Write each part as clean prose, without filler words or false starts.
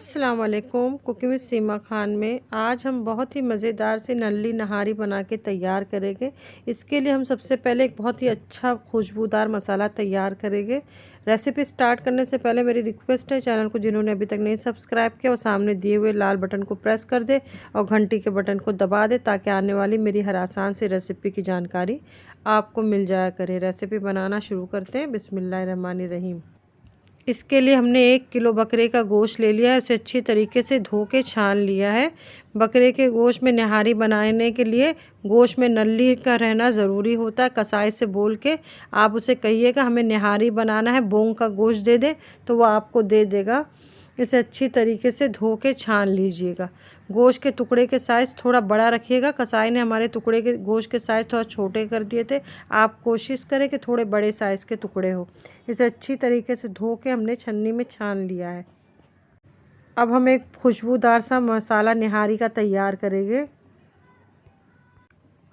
अस्सलाम वालेकुम। Cooking with सीमा खान में आज हम बहुत ही मज़ेदार से नल्ली नहारी बना के तैयार करेंगे। इसके लिए हम सबसे पहले एक बहुत ही अच्छा खुशबूदार मसाला तैयार करेंगे। रेसिपी स्टार्ट करने से पहले मेरी रिक्वेस्ट है, चैनल को जिन्होंने अभी तक नहीं सब्सक्राइब किया वो सामने दिए हुए लाल बटन को प्रेस कर दे और घंटी के बटन को दबा दे ताकि आने वाली मेरी हर आसान सी रेसिपी की जानकारी आपको मिल जाया करे। रेसिपी बनाना शुरू करते हैं। बिस्मिल्लाहिर्रहमानिर्रहीम। इसके लिए हमने 1 किलो बकरे का गोश्त ले लिया है। उसे अच्छी तरीके से धो के छान लिया है। बकरे के गोश्त में निहारी बनाने के लिए गोश्त में नल्ली का रहना ज़रूरी होता है। कसाई से बोल के आप उसे कहिएगा हमें निहारी बनाना है, बोंग का गोश्त दे दे, तो वो आपको दे देगा। इसे अच्छी तरीके से धो के छान लीजिएगा। गोश्त के टुकड़े के साइज़ थोड़ा बड़ा रखिएगा। कसाई ने हमारे टुकड़े के गोश्त के साइज़ थोड़ा छोटे कर दिए थे। आप कोशिश करें कि थोड़े बड़े साइज़ के टुकड़े हो। इसे अच्छी तरीके से धो के हमने छन्नी में छान लिया है। अब हम एक खुशबूदार सा मसाला निहारी का तैयार करेंगे।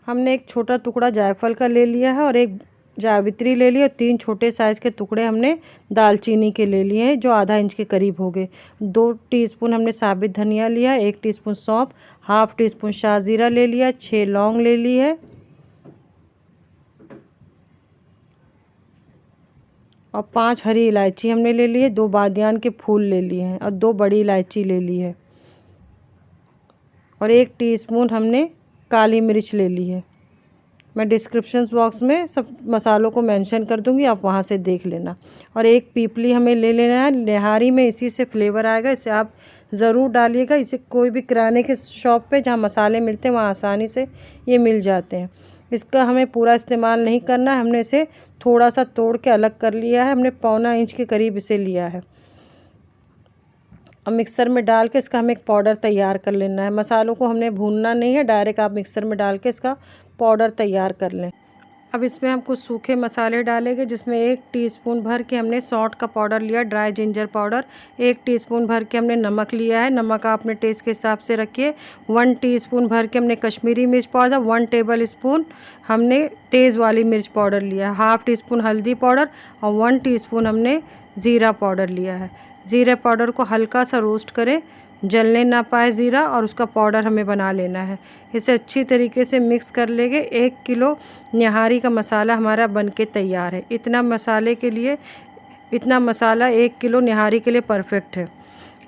हमने एक छोटा टुकड़ा जायफल का ले लिया है और एक जावित्री ले ली और 3 छोटे साइज़ के टुकड़े हमने दालचीनी के ले लिए हैं जो आधा इंच के करीब हो गए। 2 टीस्पून हमने साबित धनिया लिया, 1 टीस्पून सौंफ, हाफ टीस्पून शाहजीरा ले लिया, 6 लौंग ले ली है और 5 हरी इलायची हमने ले ली है, 2 बादियान के फूल ले लिए हैं और 2 बड़ी इलायची ले ली है और 1 टीस्पून हमने काली मिर्च ले ली है। मैं डिस्क्रिप्शन बॉक्स में सब मसालों को मेंशन कर दूंगी, आप वहां से देख लेना। और 1 पीपली हमें ले लेना है। निहारी में इसी से फ्लेवर आएगा, इसे आप ज़रूर डालिएगा। इसे कोई भी किराने के शॉप पे जहाँ मसाले मिलते हैं वहाँ आसानी से ये मिल जाते हैं। इसका हमें पूरा इस्तेमाल नहीं करना है, हमने इसे थोड़ा सा तोड़ के अलग कर लिया है। हमने पौना इंच के करीब इसे लिया है। अब मिक्सर में डाल के इसका हमें एक पाउडर तैयार कर लेना है। मसालों को हमने भूनना नहीं है, डायरेक्ट आप मिक्सर में डाल के इसका पाउडर तैयार कर लें। अब इसमें हम कुछ सूखे मसाले डालेंगे, जिसमें 1 टीस्पून भर के हमने सौंठ का पाउडर लिया, ड्राई जिंजर पाउडर, 1 टीस्पून भर के हमने नमक लिया है, नमक आप अपने टेस्ट के हिसाब से रखिए। 1 टीस्पून भर के हमने कश्मीरी मिर्च पाउडर, 1 टेबल स्पून हमने तेज़ वाली मिर्च पाउडर लिया, हाफ टीस्पून हल्दी पाउडर और 1 टीस्पून हमने ज़ीरा पाउडर लिया है। ज़ीरा पाउडर को हल्का सा रोस्ट करें, जलने ना पाए ज़ीरा, और उसका पाउडर हमें बना लेना है। इसे अच्छी तरीके से मिक्स कर लेंगे। 1 किलो निहारी का मसाला हमारा बनके तैयार है। इतना मसाला 1 किलो निहारी के लिए परफेक्ट है।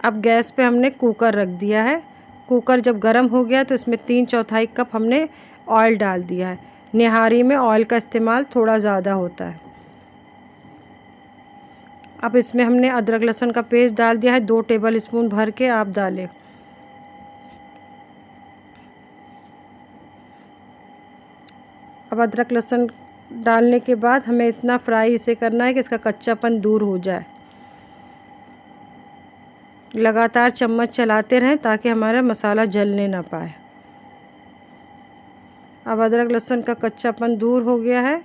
अब गैस पे हमने कुकर रख दिया है। कुकर जब गर्म हो गया तो इसमें 3/4 कप हमने ऑयल डाल दिया है। निहारी में ऑयल का इस्तेमाल थोड़ा ज़्यादा होता है। अब इसमें हमने अदरक लहसुन का पेस्ट डाल दिया है, 2 टेबल स्पून भर के आप डालें। अब अदरक लहसुन डालने के बाद हमें इतना फ्राई इसे करना है कि इसका कच्चापन दूर हो जाए। लगातार चम्मच चलाते रहें ताकि हमारा मसाला जलने ना पाए। अब अदरक लहसुन का कच्चापन दूर हो गया है।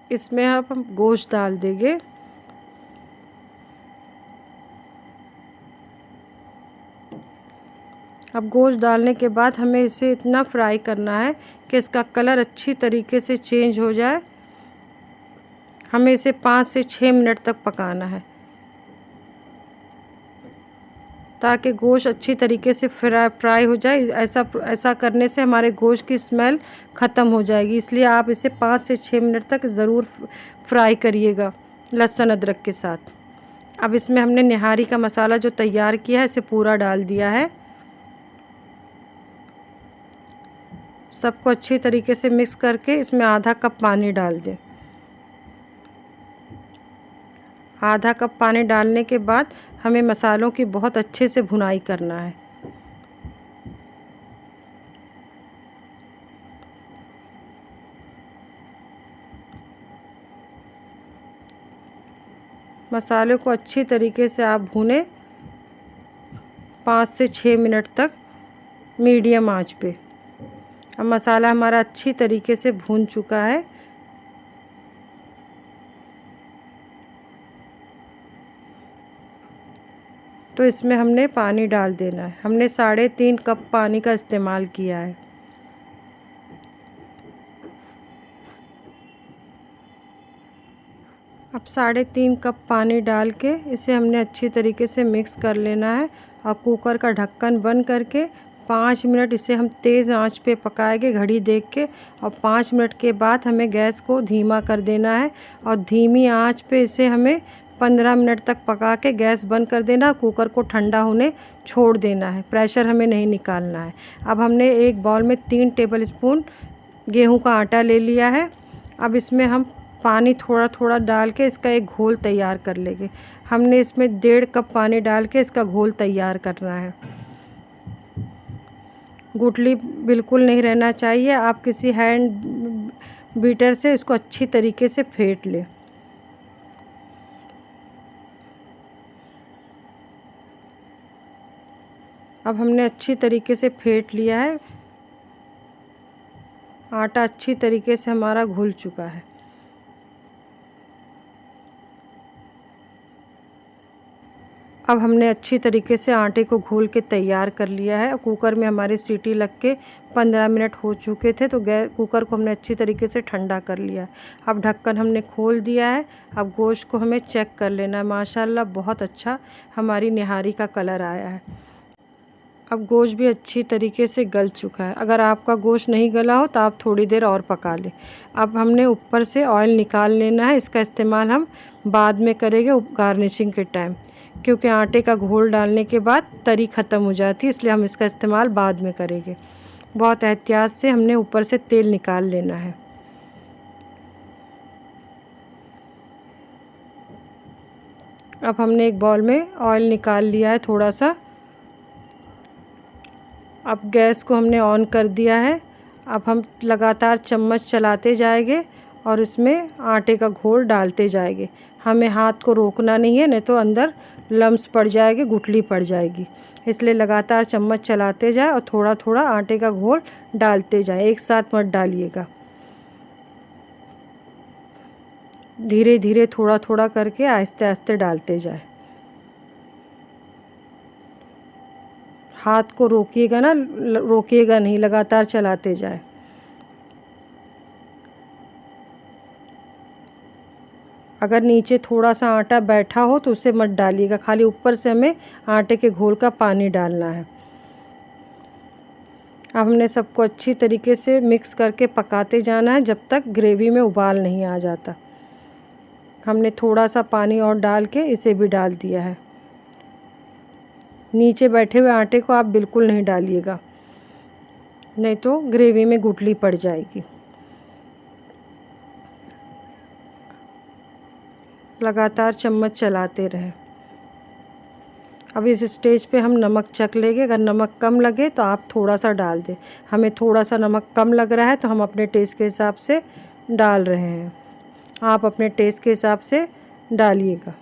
इसमें अब हम गोश्त डाल देंगे। अब गोश्त डालने के बाद हमें इसे इतना फ्राई करना है कि इसका कलर अच्छी तरीके से चेंज हो जाए। हमें इसे 5 से 6 मिनट तक पकाना है ताकि गोश्त अच्छी तरीके से फ्राई हो जाए। ऐसा करने से हमारे गोश्त की स्मेल ख़त्म हो जाएगी, इसलिए आप इसे 5 से 6 मिनट तक ज़रूर फ्राई करिएगा लहसुन अदरक के साथ। अब इसमें हमने निहारी का मसाला जो तैयार किया है इसे पूरा डाल दिया है। सबको अच्छी तरीके से मिक्स करके इसमें आधा कप पानी डाल दें। आधा कप पानी डालने के बाद हमें मसालों की बहुत अच्छे से भुनाई करना है। मसाले को अच्छी तरीके से आप भूनें 5 से 6 मिनट तक मीडियम आंच पे। अब मसाला हमारा अच्छी तरीके से भून चुका है। तो इसमें हमने पानी डाल देना है। हमने 3.5 कप पानी का इस्तेमाल किया है। अब 3.5 कप पानी डाल के इसे हमने अच्छी तरीके से मिक्स कर लेना है और कुकर का ढक्कन बंद करके 5 मिनट इसे हम तेज़ आंच पे पकाएंगे घड़ी देख के। और 5 मिनट के बाद हमें गैस को धीमा कर देना है और धीमी आंच पे इसे हमें 15 मिनट तक पका के गैस बंद कर देना। कुकर को ठंडा होने छोड़ देना है, प्रेशर हमें नहीं निकालना है। अब हमने एक बाउल में 3 टेबल स्पून गेहूँ का आटा ले लिया है। अब इसमें हम पानी थोड़ा थोड़ा डाल के इसका एक घोल तैयार कर लेंगे। हमने इसमें 1.5 कप पानी डाल के इसका घोल तैयार करना है। गुठली बिल्कुल नहीं रहना चाहिए। आप किसी हैंड बीटर से इसको अच्छी तरीके से फेंट लें। अब हमने अच्छी तरीके से फेंट लिया है। आटा अच्छी तरीके से हमारा घुल चुका है। अब हमने अच्छी तरीके से आटे को घोल के तैयार कर लिया है। कुकर में हमारी सीटी लग के 15 मिनट हो चुके थे, तो कुकर को हमने अच्छी तरीके से ठंडा कर लिया है। अब ढक्कन हमने खोल दिया है। अब गोश्त को हमें चेक कर लेना है। माशाल्लाह बहुत अच्छा हमारी निहारी का कलर आया है। अब गोश्त भी अच्छी तरीके से गल चुका है। अगर आपका गोश्त नहीं गला हो तो आप थोड़ी देर और पका लें। अब हमने ऊपर से ऑयल निकाल लेना है। इसका इस्तेमाल हम बाद में करेंगे गार्निशिंग के टाइम, क्योंकि आटे का घोल डालने के बाद तरी ख़त्म हो जाती है, इसलिए हम इसका इस्तेमाल बाद में करेंगे। बहुत एहतियात से हमने ऊपर से तेल निकाल लेना है। अब हमने एक बाउल में ऑयल निकाल लिया है थोड़ा सा। अब गैस को हमने ऑन कर दिया है। अब हम लगातार चम्मच चलाते जाएंगे और इसमें आटे का घोल डालते जाएंगे। हमें हाथ को रोकना नहीं है, नहीं तो अंदर लम्स पड़ जाएगी, गुठली पड़ जाएगी। इसलिए लगातार चम्मच चलाते जाए और थोड़ा थोड़ा आटे का घोल डालते जाए, एक साथ मत डालिएगा। धीरे धीरे थोड़ा थोड़ा करके आहिस्ते आहिस्ते डालते जाए। हाथ को रोकिएगा ना, रोकिएगा नहीं, लगातार चलाते जाए। अगर नीचे थोड़ा सा आटा बैठा हो तो उसे मत डालिएगा, खाली ऊपर से हमें आटे के घोल का पानी डालना है। अब हमने सबको अच्छी तरीके से मिक्स करके पकाते जाना है जब तक ग्रेवी में उबाल नहीं आ जाता। हमने थोड़ा सा पानी और डाल के इसे भी डाल दिया है। नीचे बैठे हुए आटे को आप बिल्कुल नहीं डालिएगा, नहीं तो ग्रेवी में गुठली पड़ जाएगी। लगातार चम्मच चलाते रहें। अब इस स्टेज पे हम नमक चख लेंगे। अगर नमक कम लगे तो आप थोड़ा सा डाल दें। हमें थोड़ा सा नमक कम लग रहा है तो हम अपने टेस्ट के हिसाब से डाल रहे हैं। आप अपने टेस्ट के हिसाब से डालिएगा।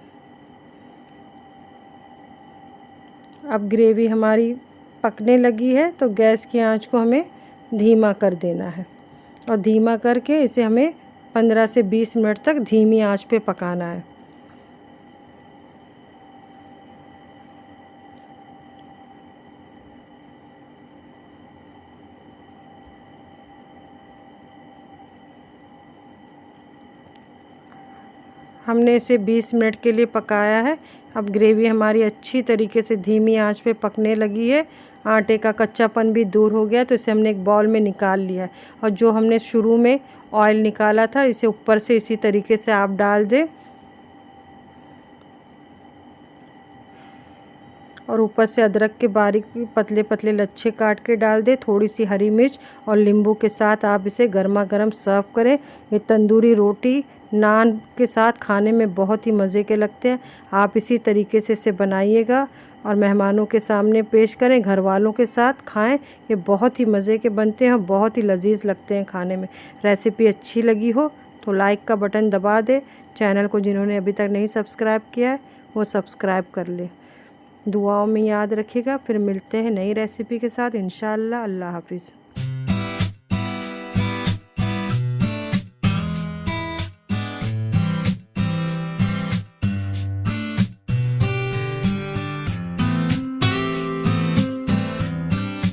अब ग्रेवी हमारी पकने लगी है तो गैस की आंच को हमें धीमा कर देना है और धीमा करके इसे हमें 15 से 20 मिनट तक धीमी आंच पे पकाना है। हमने इसे 20 मिनट के लिए पकाया है। अब ग्रेवी हमारी अच्छी तरीके से धीमी आंच पे पकने लगी है। आटे का कच्चापन भी दूर हो गया, तो इसे हमने एक बाउल में निकाल लिया है। और जो हमने शुरू में ऑयल निकाला था, इसे ऊपर से इसी तरीके से आप डाल दें और ऊपर से अदरक के बारीक पतले पतले लच्छे काट के डाल दें। थोड़ी सी हरी मिर्च और नींबू के साथ आप इसे गर्मा गर्म सर्व करें। ये तंदूरी रोटी नान के साथ खाने में बहुत ही मज़े के लगते हैं। आप इसी तरीके से इसे बनाइएगा और मेहमानों के सामने पेश करें, घर वालों के साथ खाएं। ये बहुत ही मज़े के बनते हैं, बहुत ही लजीज लगते हैं खाने में। रेसिपी अच्छी लगी हो तो लाइक का बटन दबा दें। चैनल को जिन्होंने अभी तक नहीं सब्सक्राइब किया है वो सब्सक्राइब कर लें। दुआओं में याद रखिएगा। फिर मिलते हैं नई रेसिपी के साथ इंशाअल्लाह। अल्लाह हाफिज़।